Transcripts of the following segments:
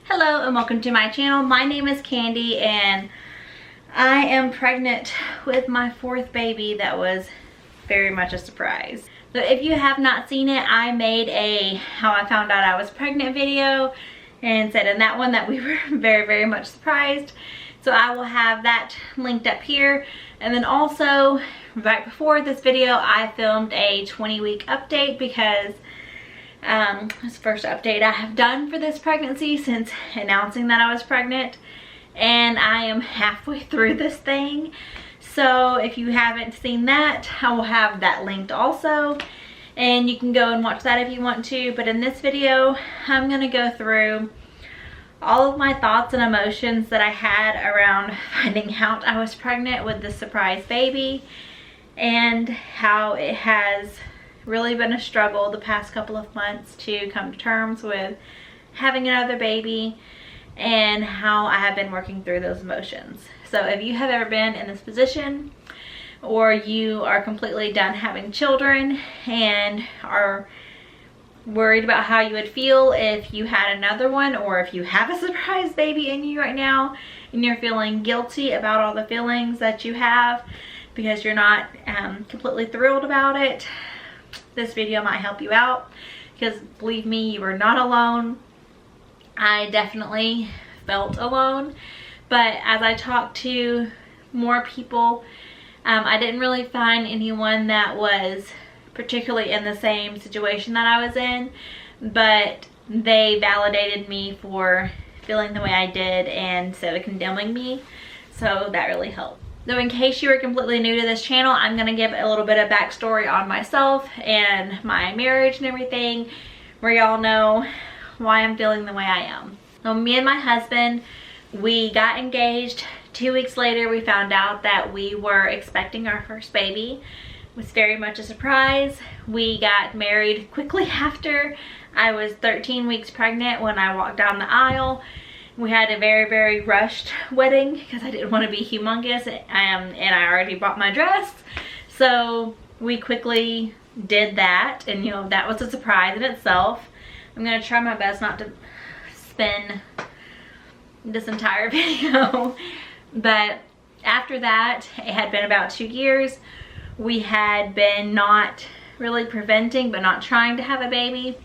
Hello and welcome to my channel. My name is Candy and I am pregnant with my fourth baby. That was very much a surprise. So if you have not seen it, I made a how I found out I was pregnant video and said in that one that we were very much surprised. So I will have that linked up here. And then also right before this video I filmed a 20-week update because it's the first update I have done for this pregnancy since announcing that I was pregnant, and I am halfway through this thing. So if you haven't seen that, I will have that linked also, and you can go and watch that if you want to. But in this video I'm going to go through all of my thoughts and emotions that I had around finding out I was pregnant with this surprise baby, and how it has really been a struggle the past couple of months to come to terms with having another baby, and how I have been working through those emotions. So if you have ever been in this position, or you are completely done having children and are worried about how you would feel if you had another one, or if you have a surprise baby in you right now and you're feeling guilty about all the feelings that you have because you're not completely thrilled about it, this video might help you out, because believe me, you are not alone. I definitely felt alone, but as I talked to more people, I didn't really find anyone that was particularly in the same situation that I was in, but they validated me for feeling the way I did and instead of condemning me, so that really helped. So in case you are completely new to this channel, I'm going to give a little bit of backstory on myself and my marriage and everything, where y'all know why I'm feeling the way I am. So me and my husband, we got engaged. 2 weeks later, we found out that we were expecting our first baby. It was very much a surprise. We got married quickly after. I was 13 weeks pregnant when I walked down the aisle. We had a very rushed wedding because I didn't want to be humongous, and I already bought my dress. So we quickly did that, and you know, that was a surprise in itself. I'm going to try my best not to spin this entire video. But after that, it had been about 2 years. We had been not really preventing but not trying to have a baby,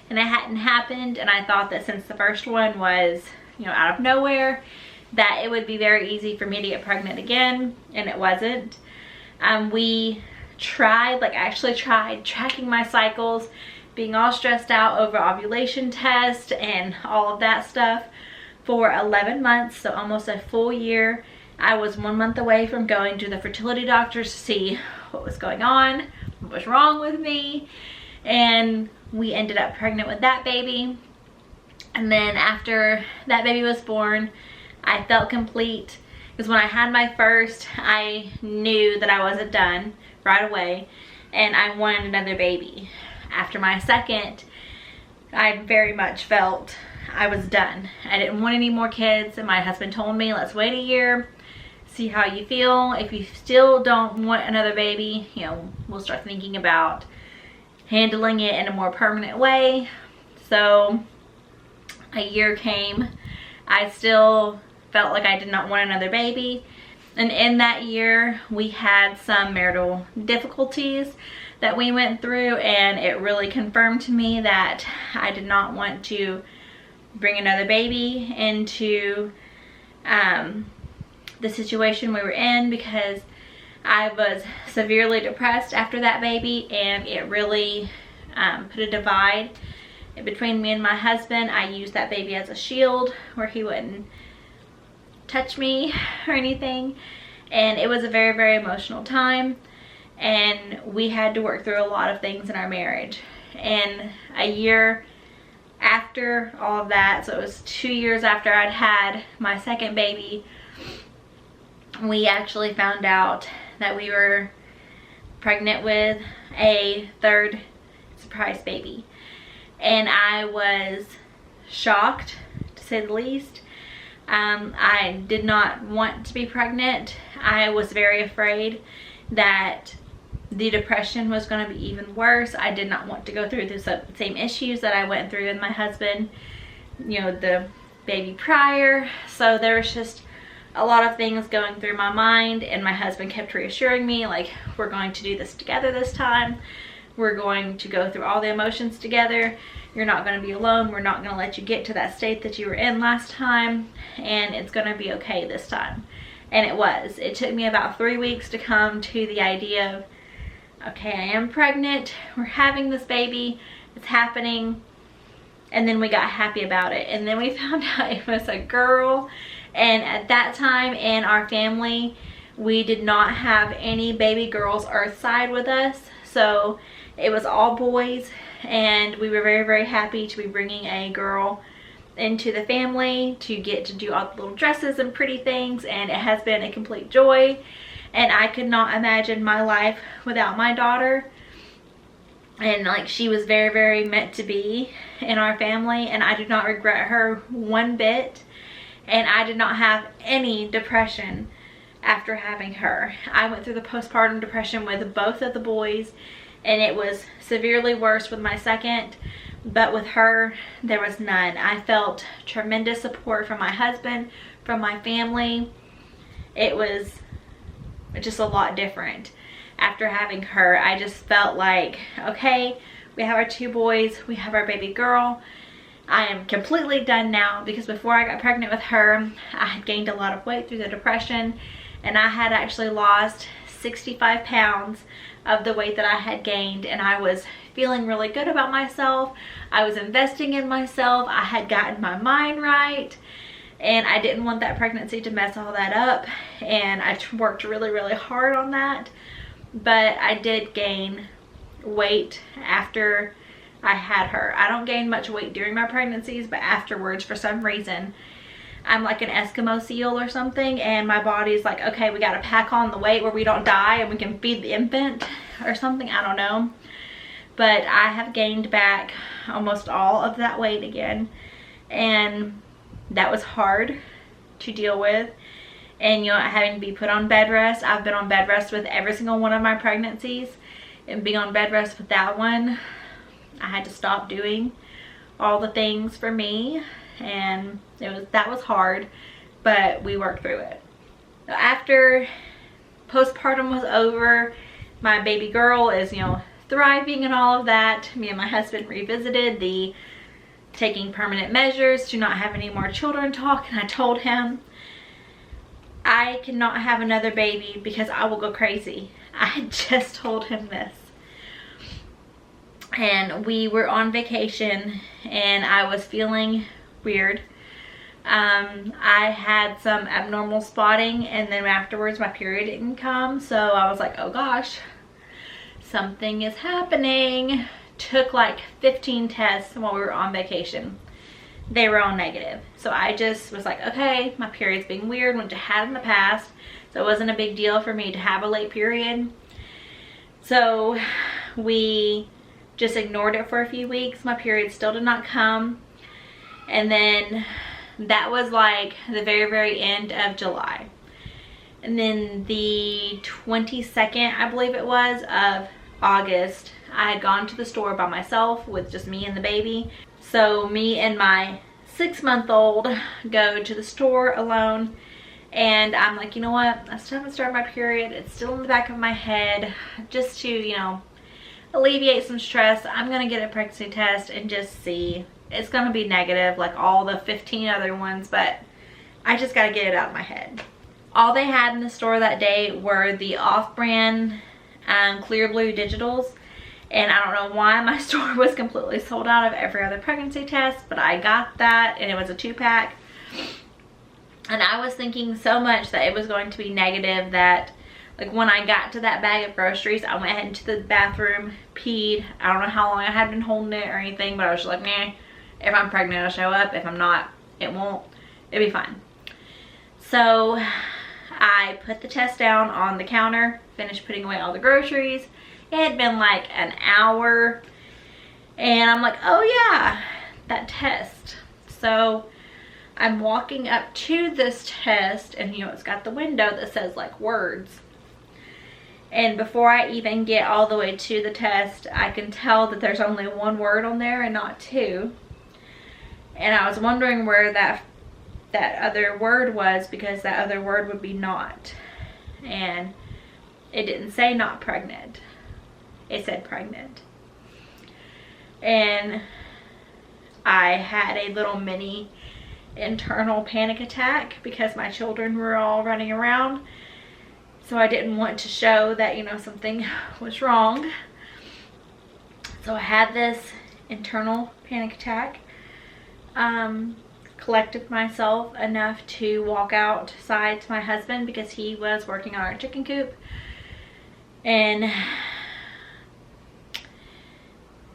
and it hadn't happened. And I thought that since the first one was, you know, out of nowhere, that it would be very easy for me to get pregnant again, and it wasn't. We tried, like actually tried tracking my cycles, being all stressed out over ovulation tests and all of that stuff for 11 months, so almost a full year. I was 1 month away from going to the fertility doctors to see what was going on, what was wrong with me, and we ended up pregnant with that baby. And then after that baby was born, I felt complete, because when I had my first, I knew that I wasn't done right away and I wanted another baby. After my second, I very much felt I was done. I didn't want any more kids, and my husband told me, let's wait a year, see how you feel. If you still don't want another baby, you know, we'll start thinking about handling it in a more permanent way. So a year came. I still felt like I did not want another baby, and in that year we had some marital difficulties that we went through, and it really confirmed to me that I did not want to bring another baby into the situation we were in, because I was severely depressed after that baby, and it really put a divide between me and my husband. I used that baby as a shield where he wouldn't touch me or anything, and it was a very emotional time, and we had to work through a lot of things in our marriage. And a year after all of that, so it was 2 years after I'd had my second baby, we actually found out that we were pregnant with a third surprise baby. And I was shocked, to say the least. I did not want to be pregnant. I was very afraid that the depression was going to be even worse. I did not want to go through the same issues that I went through with my husband. You know, the baby prior. So there was just a lot of things going through my mind, and my husband kept reassuring me, like, we're going to do this together this time. We're going to go through all the emotions together. You're not going to be alone. We're not going to let you get to that state that you were in last time, and it's going to be okay this time. And it was. It took me about 3 weeks to come to the idea of, okay, I am pregnant. We're having this baby. It's happening. And then we got happy about it. And then we found out it was a girl. And at that time in our family, we did not have any baby girls earthside with us. So it was all boys. And we were very, very happy to be bringing a girl into the family to get to do all the little dresses and pretty things. And it has been a complete joy. And I could not imagine my life without my daughter. And like, she was very, very meant to be in our family, and I do not regret her one bit. And I did not have any depression after having her. I went through the postpartum depression with both of the boys, and it was severely worse with my second, but with her there was none. I felt tremendous support from my husband, from my family. It was just a lot different. After having her, I just felt like, okay, we have our 2 boys, we have our baby girl. I am completely done now, because before I got pregnant with her, I had gained a lot of weight through the depression, and I had actually lost 65 pounds of the weight that I had gained, and I was feeling really good about myself. I was investing in myself. I had gotten my mind right, and I didn't want that pregnancy to mess all that up, and I worked really, really hard on that. But I did gain weight after I had her. I don't gain much weight during my pregnancies, but afterwards, for some reason, I'm like an Eskimo seal or something, and my body's like, okay, we got to pack on the weight where we don't die and we can feed the infant or something. I don't know. But I have gained back almost all of that weight again, and that was hard to deal with. And, you know, having to be put on bed rest. I've been on bed rest with every single one of my pregnancies, and being on bed rest with that one, I had to stop doing all the things for me, and that was hard, but we worked through it. After postpartum was over, my baby girl is, you know, thriving and all of that. Me and my husband revisited the taking permanent measures to not have any more children talk, and I told him, I cannot have another baby because I will go crazy. I had just told him this. And we were on vacation, and I was feeling weird. I had some abnormal spotting, and then afterwards my period didn't come. So I was like, oh gosh, something is happening. Took like 15 tests while we were on vacation. They were all negative. So I just was like, okay, my period's being weird, which it had in the past. So it wasn't a big deal for me to have a late period. So we just ignored it for a few weeks. My period still did not come. And then that was like the very, very end of July. And then the 22nd, I believe it was, of August, I had gone to the store by myself with just me and the baby. So me and my 6-month-old go to the store alone, and I'm like, you know what, I still haven't started my period. It's still in the back of my head. Just to, you know, alleviate some stress, I'm gonna get a pregnancy test and just see. It's gonna be negative like all the 15 other ones, but I just gotta get it out of my head. All they had in the store that day were the off-brand clear blue digitals. And I don't know why my store was completely sold out of every other pregnancy test, but I got that, and it was a 2-pack. And I was thinking so much that it was going to be negative that, like, when I got to that bag of groceries, I went ahead into the bathroom, peed. I don't know how long I had been holding it or anything, but I was just like, nah, if I'm pregnant, I'll show up. If I'm not, it won't. It'll be fine. So I put the test down on the counter, finished putting away all the groceries. It had been like an hour, and I'm like, oh yeah, that test. So I'm walking up to this test, and you know, it's got the window that says like words. And before I even get all the way to the test, I can tell that there's only one word on there and not 2. And I was wondering where that that other word was, because that other word would be not. And it didn't say not pregnant. It said pregnant. And I had a little mini internal panic attack because my children were all running around. So I didn't want to show that, you know, something was wrong. So I had this internal panic attack. Collected myself enough to walk outside to my husband because he was working on our chicken coop. And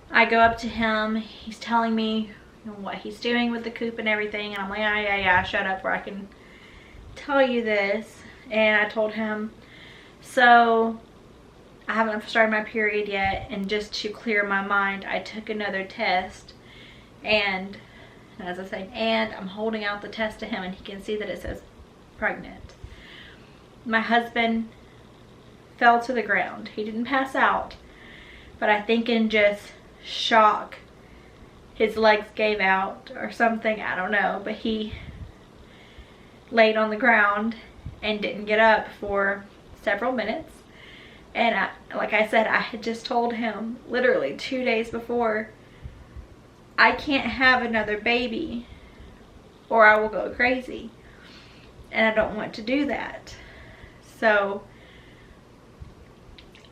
I go up to him. He's telling me, you know, what he's doing with the coop and everything. And I'm like, yeah, shut up where I can tell you this. And I told him, so I haven't started my period yet, and just to clear my mind, I took another test, and as I say, and I'm holding out the test to him, and he can see that it says pregnant. My husband fell to the ground. He didn't pass out, but I think in just shock, his legs gave out or something, I don't know, but he laid on the ground and didn't get up for several minutes. And like I said, I had just told him literally 2 days before, I can't have another baby or I will go crazy. And I don't want to do that. So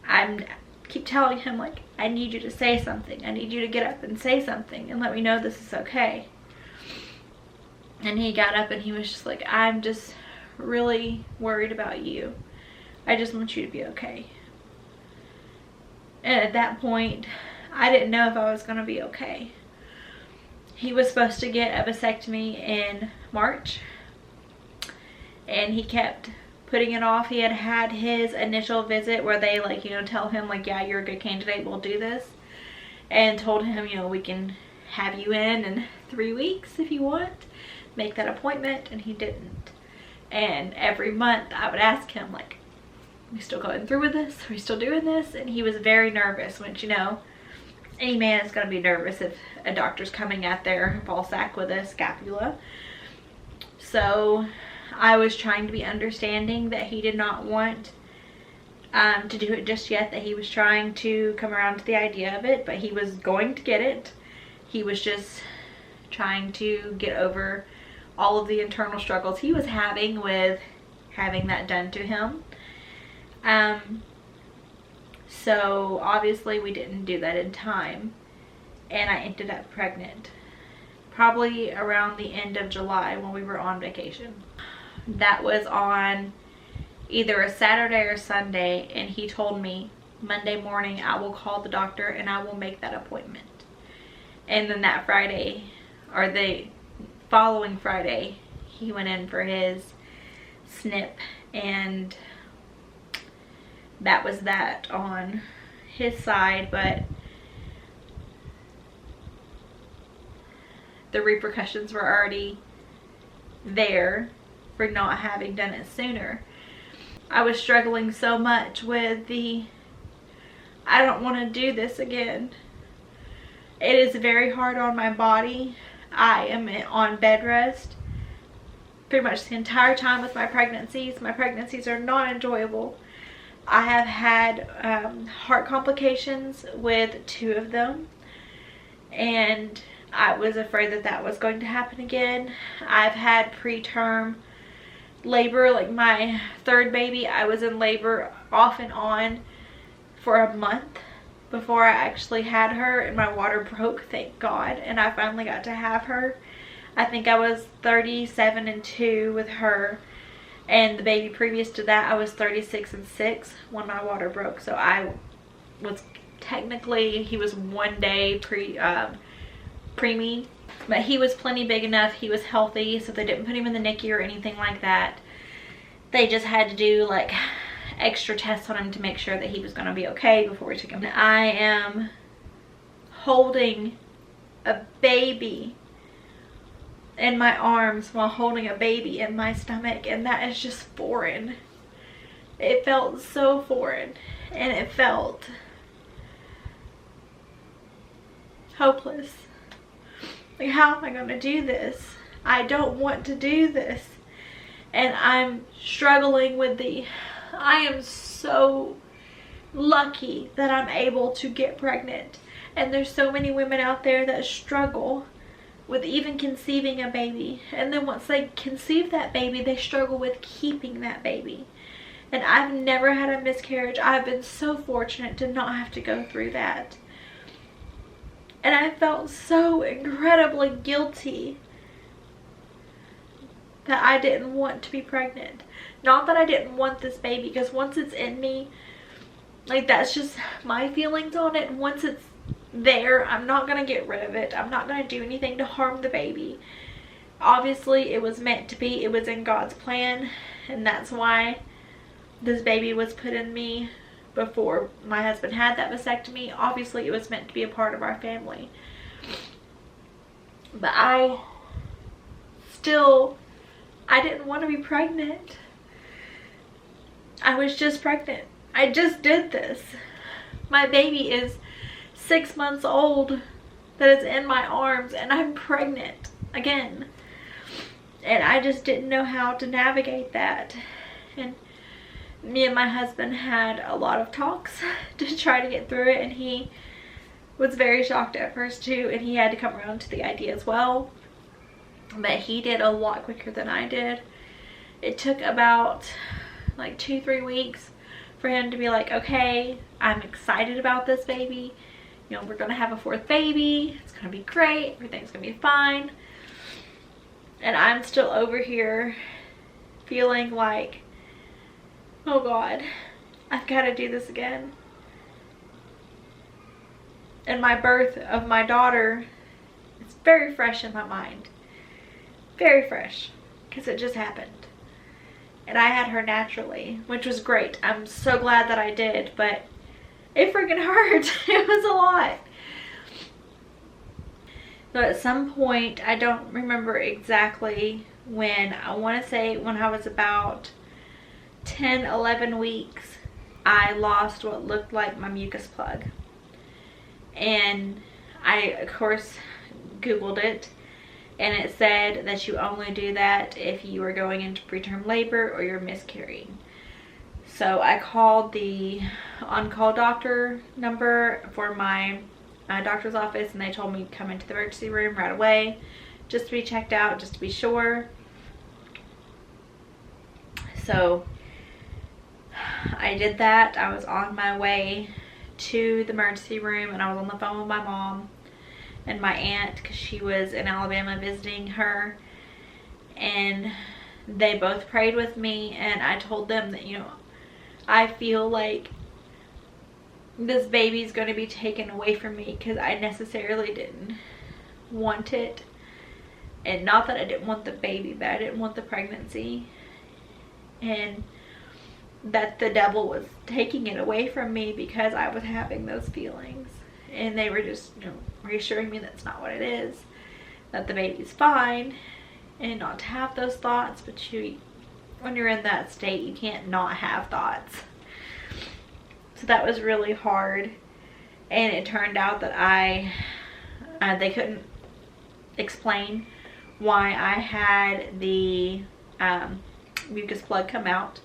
I keep telling him, like, I need you to say something. I need you to get up and say something and let me know this is okay. And he got up and he was just like, I'm just really worried about you. I just want you to be okay. And at that point, I didn't know if I was going to be okay. He was supposed to get a vasectomy in March, and he kept putting it off. He had had his initial visit where they, like, you know, tell him, like, yeah, you're a good candidate, we'll do this. And told him, you know, we can have you in 3 weeks if you want. Make that appointment, and he didn't. And every month I would ask him, like, are we still going through with this? Are we still doing this? And he was very nervous, which, you know, any man is going to be nervous if a doctor's coming at their ball sack with a scapula. So I was trying to be understanding that he did not want to do it just yet, that he was trying to come around to the idea of it, but he was going to get it. He was just trying to get over all of the internal struggles he was having with having that done to him. So obviously we didn't do that in time, and I ended up pregnant probably around the end of July when we were on vacation. That was on either a Saturday or Sunday, and he told me Monday morning I will call the doctor and I will make that appointment. And then that Friday, or the following Friday, he went in for his snip, and that was that on his side. But the repercussions were already there for not having done it sooner. I was struggling so much with the, I don't want to do this again. It is very hard on my body. I am on bed rest pretty much the entire time with my pregnancies. My pregnancies are not enjoyable. I have had heart complications with 2 of them, and I was afraid that that was going to happen again. I've had preterm labor, like my 3rd baby, I was in labor off and on for a month before I actually had her, and my water broke, thank God, and I finally got to have her. I think I was 37 and 2 with her, and the baby previous to that I was 36 and 6 when my water broke. So I was technically, he was 1 day preemie, but he was plenty big enough, he was healthy, so they didn't put him in the NICU or anything like that. They just had to do like extra tests on him to make sure that he was going to be okay before we took him. I am holding a baby in my arms while holding a baby in my stomach, and that is just foreign. It felt so foreign, and it felt hopeless. Like, how am I going to do this? I don't want to do this. And I'm struggling with I am so lucky that I'm able to get pregnant. And there's so many women out there that struggle with even conceiving a baby. And then once they conceive that baby, they struggle with keeping that baby. And I've never had a miscarriage. I've been so fortunate to not have to go through that. And I felt so incredibly guilty that I didn't want to be pregnant. Not that I didn't want this baby, because once it's in me, like, that's just my feelings on it. And once it's there, I'm not going to get rid of it. I'm not going to do anything to harm the baby. Obviously, it was meant to be. It was in God's plan. And that's why this baby was put in me before my husband had that vasectomy. Obviously, it was meant to be a part of our family. But I didn't want to be pregnant. I was just pregnant. I just did this. My baby is 6 months old that is in my arms, and I'm pregnant again. And I just didn't know how to navigate that. And me and my husband had a lot of talks to try to get through it, and he was very shocked at first too, and he had to come around to the idea as well. But he did a lot quicker than I did. It took about like 2-3 weeks for him to be like, okay, I'm excited about this baby. You know, we're gonna have a 4th baby. It's gonna be great. Everything's gonna be fine. And I'm still over here feeling like, oh God, I've got to do this again. And my birth of my daughter is very fresh in my mind. Very fresh, because it just happened. And I had her naturally, which was great. I'm so glad that I did, but it freaking hurt. It was a lot. So at some point, I don't remember exactly when, I want to say when I was about 10-11 weeks, I lost what looked like my mucus plug. And I, of course, Googled it, and it said that you only do that if you are going into preterm labor or you're miscarrying. So I called the on-call doctor number for my doctor's office, and they told me to come into the emergency room right away just to be checked out, just to be sure. So I did that. I was on my way to the emergency room, and I was on the phone with my mom and my aunt because she was in Alabama visiting her, and they both prayed with me. And I told them that, you know, I feel like this baby's going to be taken away from me because I necessarily didn't want it. And not that I didn't want the baby, but I didn't want the pregnancy. And that the devil was taking it away from me because I was having those feelings. And they were just, you know, reassuring me that's not what it is. That the baby's fine. And not to have those thoughts. But when you're in that state, you can't not have thoughts. So that was really hard. And it turned out that they couldn't explain why I had the mucus plug come out.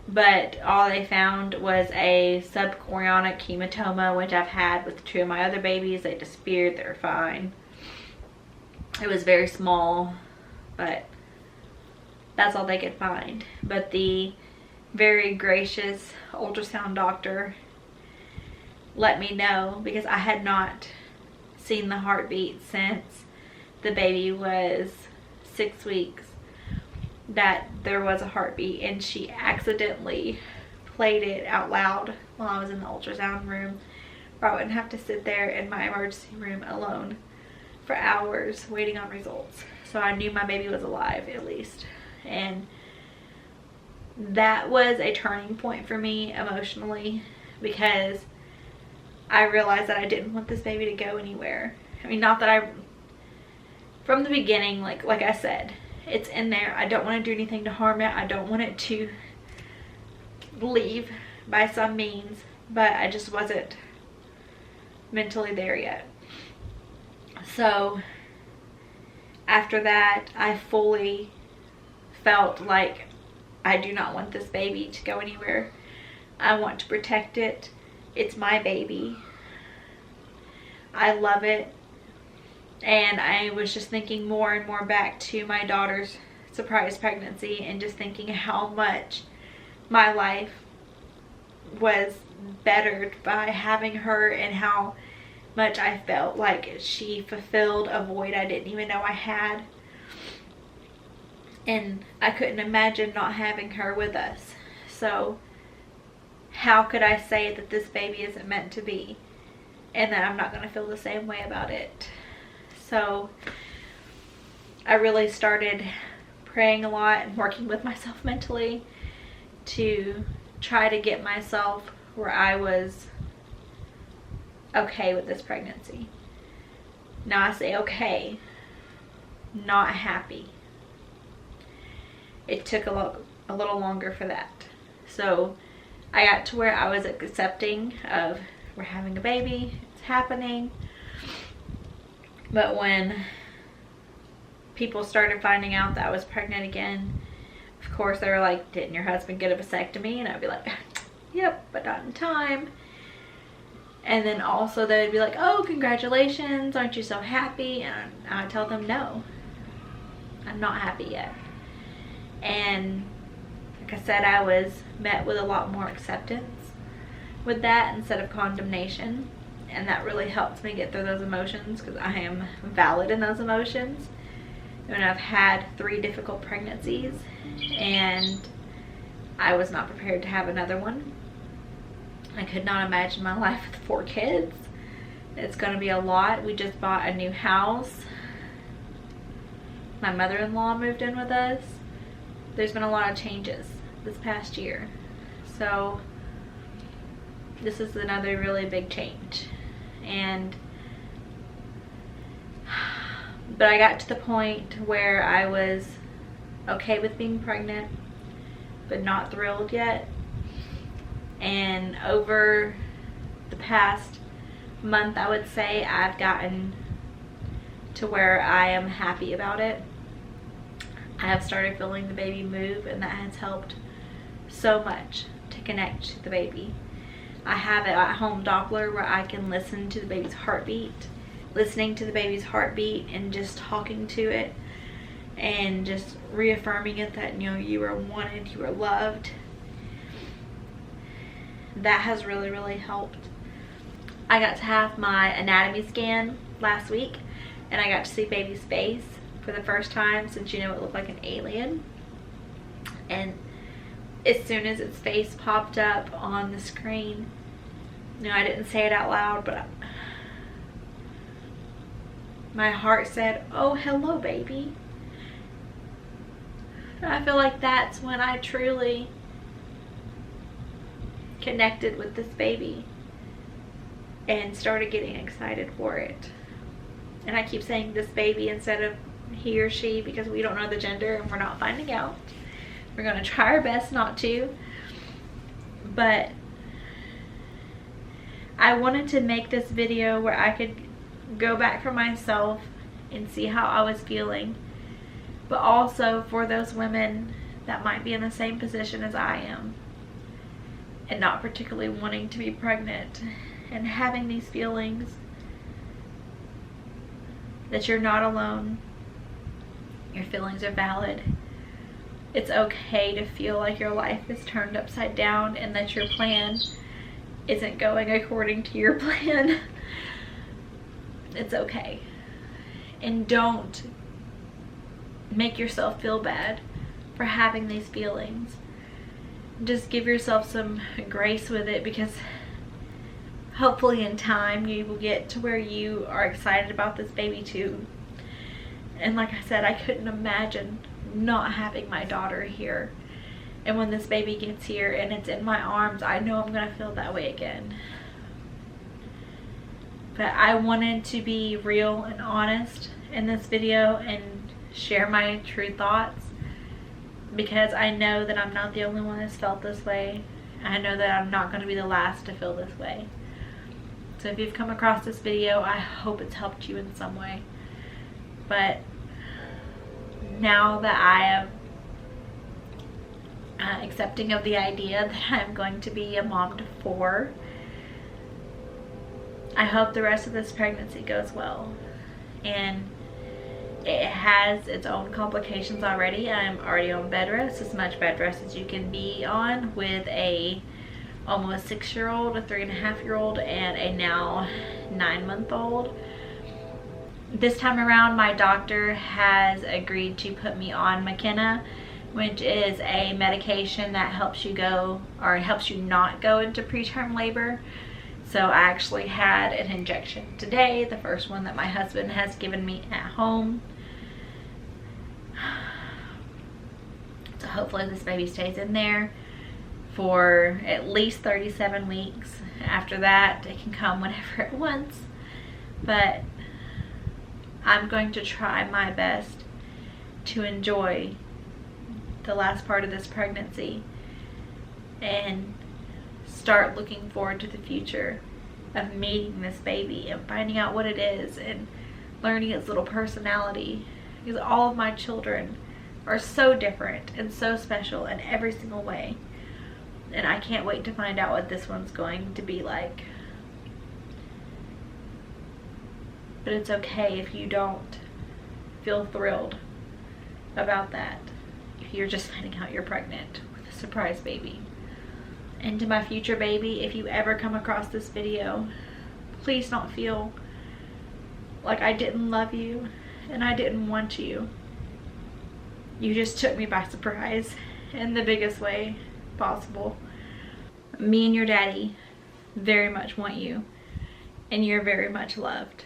But all they found was a subchorionic hematoma, which I've had with 2 of my other babies. They disappeared. They're fine. It was very small, but that's all they could find. But the very gracious ultrasound doctor let me know, because I had not seen the heartbeat since the baby was 6 weeks, that there was a heartbeat, and she accidentally played it out loud while I was in the ultrasound room, where I wouldn't have to sit there in my emergency room alone for hours waiting on results. So I knew my baby was alive, at least. And that was a turning point for me emotionally, because I realized that I didn't want this baby to go anywhere. I mean, not that from the beginning, like I said, it's in there. I don't want to do anything to harm it. I don't want it to leave by some means, but I just wasn't mentally there yet. So After that, I fully felt like I do not want this baby to go anywhere. I want to protect it. It's my baby. I love it. And I was just thinking more and more back to my daughter's surprise pregnancy and just thinking how much my life was bettered by having her, and how much I felt like she fulfilled a void I didn't even know I had. And I couldn't imagine not having her with us. So how could I say that this baby isn't meant to be and that I'm not going to feel the same way about it? So I really started praying a lot and working with myself mentally to try to get myself where I was okay with this pregnancy. Now I say okay, not happy. It took a little longer for that. So I got to where I was accepting of, we're having a baby, it's happening. But when people started finding out that I was pregnant again, of course they were like, didn't your husband get a vasectomy? And I'd be like, yep, but not in time. And then also they'd be like, oh, congratulations, aren't you so happy? And I tell them, no, I'm not happy yet. And like I said, I was met with a lot more acceptance with that instead of condemnation. And that really helps me get through those emotions, because I am valid in those emotions. And I've had 3 difficult pregnancies, and I was not prepared to have another one. I could not imagine my life with 4 kids. It's going to be a lot. We just bought a new house. My mother-in-law moved in with us. There's been a lot of changes this past year. So this is another really big change. But I got to the point where I was okay with being pregnant, but not thrilled yet. And over the past month, I would say, I've gotten to where I am happy about it. I have started feeling the baby move, and that has helped so much to connect to the baby. I have an at-home Doppler where I can listen to the baby's heartbeat. Listening to the baby's heartbeat and just talking to it and just reaffirming it that, you know, you are wanted, you are loved. That has really, really helped. I got to have my anatomy scan last week, and I got to see baby's face for the first time since, you know, it looked like an alien. And as soon as its face popped up on the screen, you know, I didn't say it out loud, but my heart said, oh, hello, baby. And I feel like that's when I truly connected with this baby and started getting excited for it. And I keep saying this baby instead of he or she, because we don't know the gender and we're not finding out. We're going to try our best not to. But I wanted to make this video where I could go back for myself and see how I was feeling, but also for those women that might be in the same position as I am and not particularly wanting to be pregnant and having these feelings, that you're not alone. Your feelings are valid. It's okay to feel like your life is turned upside down and that your plan isn't going according to your plan. It's okay. And don't make yourself feel bad for having these feelings. Just give yourself some grace with it, because hopefully in time you will get to where you are excited about this baby too. And like I said, I couldn't imagine not having my daughter here. And when this baby gets here and it's in my arms, I know I'm going to feel that way again. But I wanted to be real and honest in this video and share my true thoughts, because I know that I'm not the only one that's felt this way. I know that I'm not going to be the last to feel this way. So if you've come across this video, I hope it's helped you in some way. But now that I am accepting of the idea that I'm going to be a mom to 4, I hope the rest of this pregnancy goes well. And it has its own complications already. I'm already on bed rest, as much bed rest as you can be on, with a almost 6-year-old, a 3.5-year-old, and a now 9-month-old. This time around, my doctor has agreed to put me on McKenna, which is a medication that helps you go, or helps you not go into preterm labor. So I actually had an injection today, the first one that my husband has given me at home. So hopefully this baby stays in there for at least 37 weeks. After that, it can come whenever it wants. But I'm going to try my best to enjoy the last part of this pregnancy and start looking forward to the future of meeting this baby and finding out what it is and learning its little personality, because all of my children are so different and so special in every single way, and I can't wait to find out what this one's going to be like. But it's okay if you don't feel thrilled about that, if you're just finding out you're pregnant with a surprise baby. And to my future baby, if you ever come across this video, please don't feel like I didn't love you and I didn't want you. You just took me by surprise in the biggest way possible. Me and your daddy very much want you, and you're very much loved.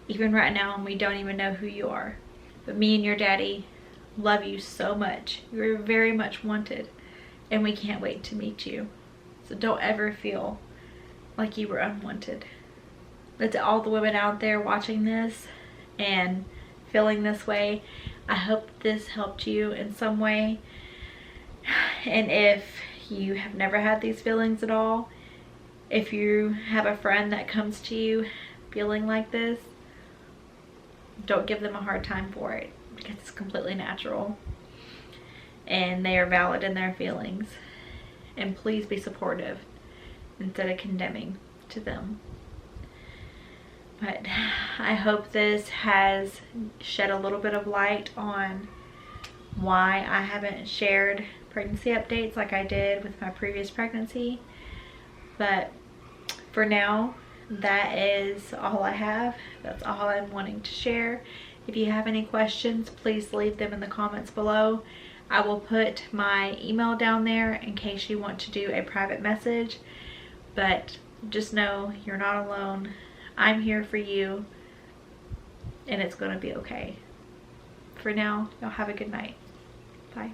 Even right now, and we don't even know who you are. But me and your daddy love you so much. You're very much wanted, and we can't wait to meet you. So don't ever feel like you were unwanted. But to all the women out there watching this and feeling this way, I hope this helped you in some way. And if you have never had these feelings at all, if you have a friend that comes to you feeling like this, don't give them a hard time for it, because it's completely natural and they are valid in their feelings. And please be supportive instead of condemning to them. But I hope this has shed a little bit of light on why I haven't shared pregnancy updates like I did with my previous pregnancy. But for now, that is all I have. That's all I'm wanting to share. If you have any questions, please leave them in the comments below. I will put my email down there in case you want to do a private message. But just know you're not alone. I'm here for you, and it's going to be okay. For now, y'all have a good night. Bye.